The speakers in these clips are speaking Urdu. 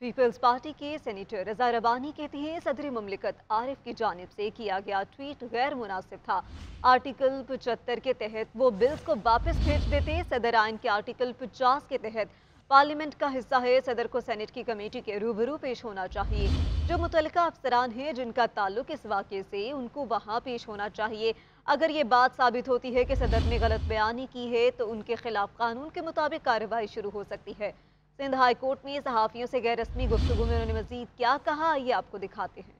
پیپلز پارٹی کے سینیٹر رضا ربانی کہتے ہیں صدر مملکت عارف کی جانب سے کیا گیا ٹویٹ غیر مناسب تھا۔ آرٹیکل 75 کے تحت وہ بلز کو واپس بھیج دیتے۔ صدر آئین کے آرٹیکل 50 کے تحت پارلیمنٹ کا حصہ ہے، صدر کو سینیٹ کی کمیٹی کے روبرو پیش ہونا چاہیے۔ جو متعلقہ افسران ہیں جن کا تعلق اس واقعے سے، ان کو وہاں پیش ہونا چاہیے۔ اگر یہ بات ثابت ہوتی ہے کہ صدر نے غلط بیانی کی ہے تو ان کے خلاف قانون کے مطابق کارروائی شروع ہو سکتی ہے۔ سندھ ہائی کورٹ میں صحافیوں سے غیر رسمی گفتگو میں انہوں نے مزید کیا کہا، یہ آپ کو دکھاتے ہیں۔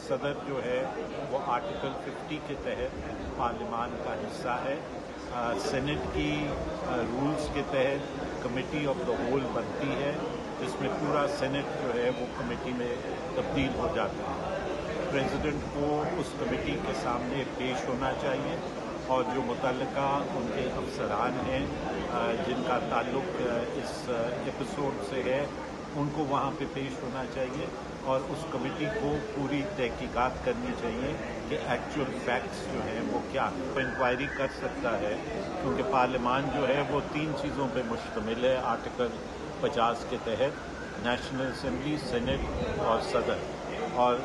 صدر جو ہے وہ آرٹیکل 50 کے تحت پارلیمان کا حصہ ہے۔ سینٹ کی رولز کے تحت کمیٹی آف دا ہول بنتی ہے، جس میں پورا سینٹ جو ہے وہ کمیٹی میں تبدیل ہو جاتا ہے۔ پریزیڈنٹ کو اس کمیٹی کے سامنے پیش ہونا چاہیے اور جو متعلقہ ان کے افسران ہیں جن کا تعلق اس ایپیسوڈ سے ہے، ان کو وہاں پہ پیش ہونا چاہیے اور اس کمیٹی کو پوری تحقیقات کرنی چاہیے کہ ایکچوئل فیکٹس جو ہیں وہ کیا ہیں۔ انکوائری کر سکتا ہے کیونکہ پارلیمان جو ہے وہ 3 چیزوں پہ مشتمل ہے آرٹیکل 50 کے تحت: نیشنل اسمبلی، سینٹ اور صدر۔ اور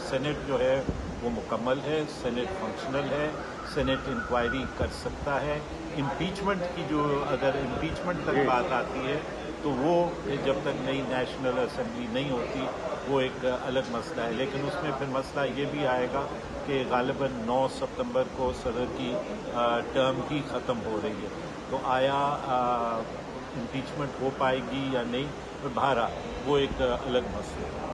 سینٹ جو ہے وہ مکمل ہے، سینٹ فنکشنل ہے، سینٹ انکوائری کر سکتا ہے۔ امپیچمنٹ کی اگر امپیچمنٹ تک بات آتی ہے تو وہ جب تک نئی نیشنل اسمبلی نہیں ہوتی وہ ایک الگ مسئلہ ہے، لیکن اس میں پھر مسئلہ یہ بھی آئے گا کہ غالباً 9 ستمبر کو صدر کی ٹرم ہی ختم ہو رہی ہے، تو آیا امپیچمنٹ ہو پائے گی یا نہیں، بہرحال وہ ایک الگ مسئلہ ہے۔